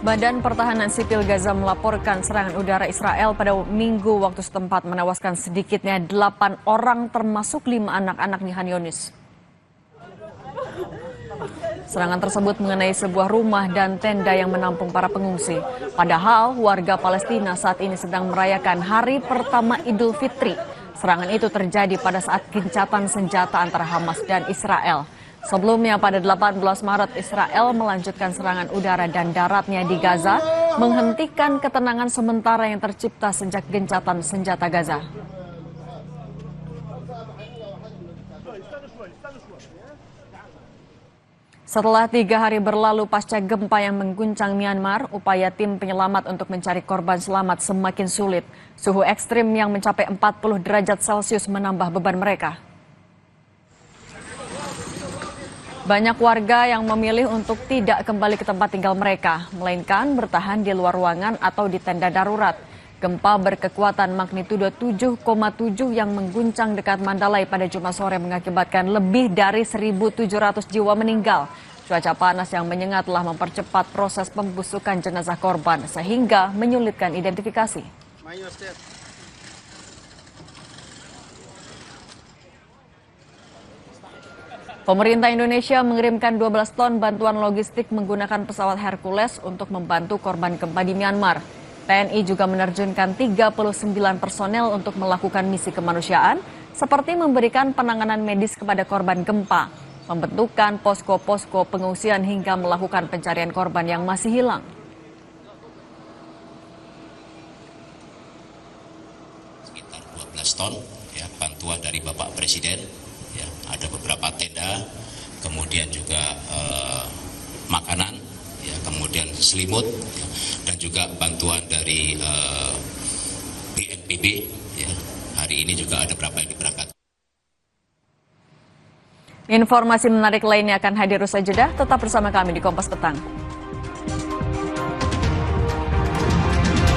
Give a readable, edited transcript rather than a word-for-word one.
Badan Pertahanan Sipil Gaza melaporkan serangan udara Israel pada Minggu waktu setempat menewaskan sedikitnya 8 orang termasuk 5 anak-anak di Khan Younis. Serangan tersebut mengenai sebuah rumah dan tenda yang menampung para pengungsi. Padahal warga Palestina saat ini sedang merayakan hari pertama Idul Fitri. Serangan itu terjadi pada saat gencatan senjata antara Hamas dan Israel. Sebelumnya pada 18 Maret Israel melanjutkan serangan udara dan daratnya di Gaza, menghentikan ketenangan sementara yang tercipta sejak gencatan senjata Gaza. Setelah 3 hari berlalu pasca gempa yang mengguncang Myanmar, upaya tim penyelamat untuk mencari korban selamat semakin sulit. Suhu ekstrim yang mencapai 40 derajat Celcius menambah beban mereka. Banyak warga yang memilih untuk tidak kembali ke tempat tinggal mereka, melainkan bertahan di luar ruangan atau di tenda darurat. Gempa berkekuatan magnitudo 7,7 yang mengguncang dekat Mandalay pada Jumat sore mengakibatkan lebih dari 1.700 jiwa meninggal. Cuaca panas yang menyengat telah mempercepat proses pembusukan jenazah korban sehingga menyulitkan identifikasi. Pemerintah Indonesia mengirimkan 12 ton bantuan logistik menggunakan pesawat Hercules untuk membantu korban gempa di Myanmar. TNI juga menerjunkan 39 personel untuk melakukan misi kemanusiaan, seperti memberikan penanganan medis kepada korban gempa, membentukkan posko-posko pengungsian hingga melakukan pencarian korban yang masih hilang. Sekitar 12 ton ya, bantuan dari Bapak Presiden. Ya, ada beberapa tenda, kemudian juga makanan, ya, kemudian selimut, ya, dan juga bantuan dari BNPB. Ya, hari ini juga ada berapa yang diberangkatkan. Informasi menarik lainnya akan hadir usai jeda. Tetap bersama kami di Kompas Petang.